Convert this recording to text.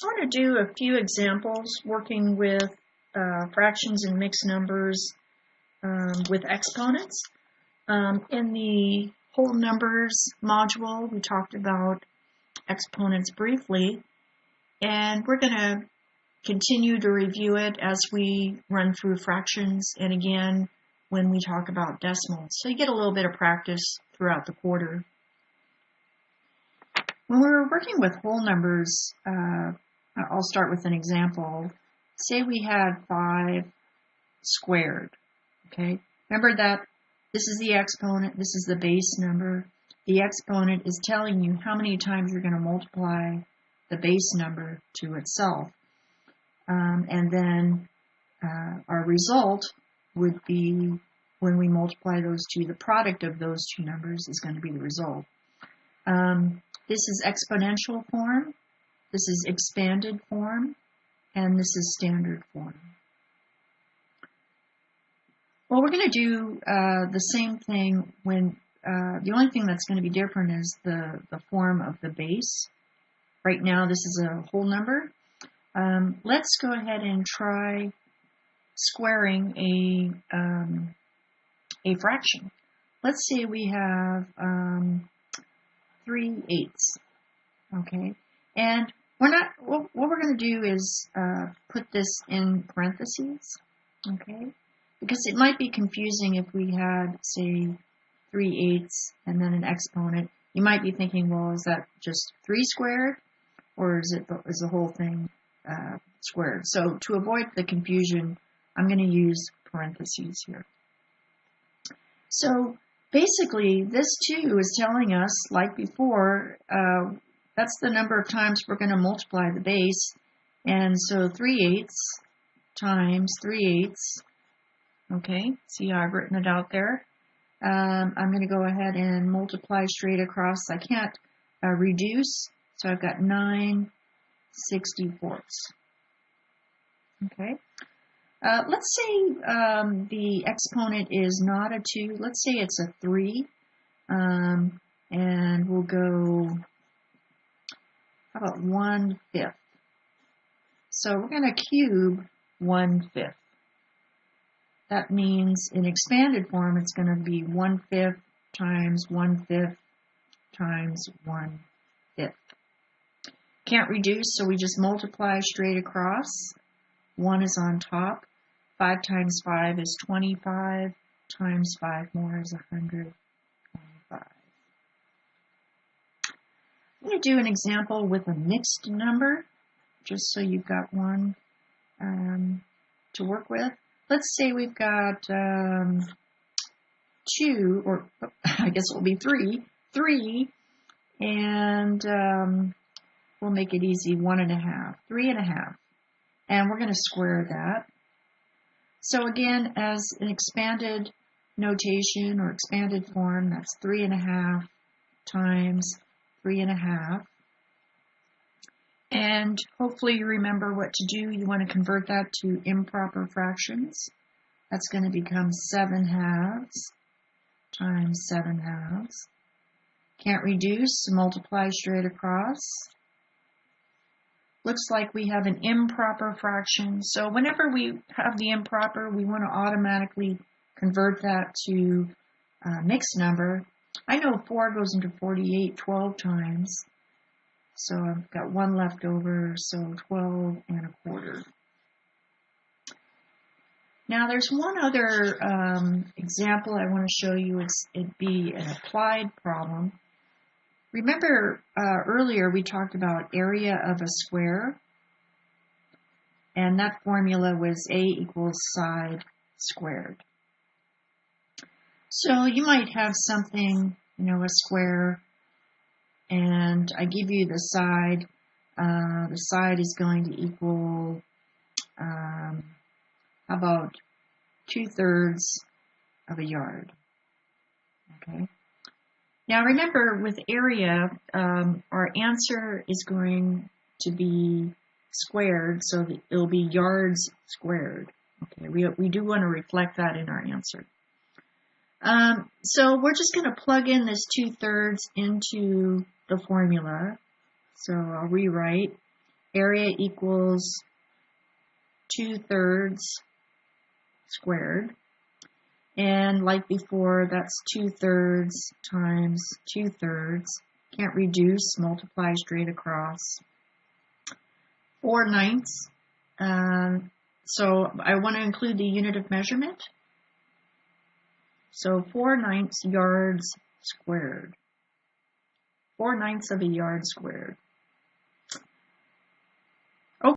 I want to do a few examples working with fractions and mixed numbers with exponents. In the whole numbers module, we talked about exponents briefly, and we're going to continue to review it as we run through fractions and again when we talk about decimals. So you get a little bit of practice throughout the quarter. When we're working with whole numbers, I'll start with an example. Say we had 5 squared, okay? Remember that this is the exponent, this is the base number. The exponent is telling you how many times you're going to multiply the base number to itself. And then our result would be, when we multiply those two, the product of those two numbers is going to be the result. This is exponential form, this is expanded form, and this is standard form. Well, we're going to do the same thing when the only thing that's going to be different is the form of the base. Right now, this is a whole number. Let's go ahead and try squaring a fraction. Let's say we have 3/8, okay? And what we're going to do is put this in parentheses, okay? Because it might be confusing if we had, say, 3/8 and then an exponent. You might be thinking, well, is that just 3 squared, or is the whole thing squared? So to avoid the confusion, I'm going to use parentheses here. So basically, this too is telling us, like before, that's the number of times we're going to multiply the base. And so 3/8 times 3/8, okay, see how I've written it out there? I'm going to go ahead and multiply straight across. I can't reduce, so I've got 9/64. Okay. Let's say the exponent is not a 2. Let's say it's a 3. And we'll go, how about 1/5? So we're going to cube 1/5. That means in expanded form, it's going to be 1/5 times 1/5 times 1/5. Can't reduce, so we just multiply straight across. 1 is on top. 5 times 5 is 25, times 5 more is 125. I'm going to do an example with a mixed number, just so you've got one to work with. Let's say we've got 2, or I guess it will be 3, and we'll make it easy, 1.5, 3.5. And we're going to square that. So again, as an expanded notation or expanded form, that's 3.5 times 3.5. And hopefully you remember what to do. You want to convert that to improper fractions. That's going to become 7/2 times 7/2. Can't reduce, so multiply straight across. Looks like we have an improper fraction. So whenever we have the improper, we want to automatically convert that to a mixed number. I know 4 goes into 48 12 times. So I've got 1 left over, so 12.25. Now there's one other example I want to show you. It'd be an applied problem. Remember earlier we talked about area of a square, and that formula was A equals side squared. So you might have something, a square, and I give you the side. The side is going to equal, how about 2/3 of a yard, okay? Now remember, with area, our answer is going to be squared, so it'll be yards squared. Okay, we do want to reflect that in our answer. So we're just going to plug in this 2/3 into the formula. So I'll rewrite area equals 2/3 squared. And like before, that's 2/3 times 2/3. Can't reduce, multiply straight across. 4/9. So I want to include the unit of measurement. So 4/9 yards squared. 4/9 of a yard squared.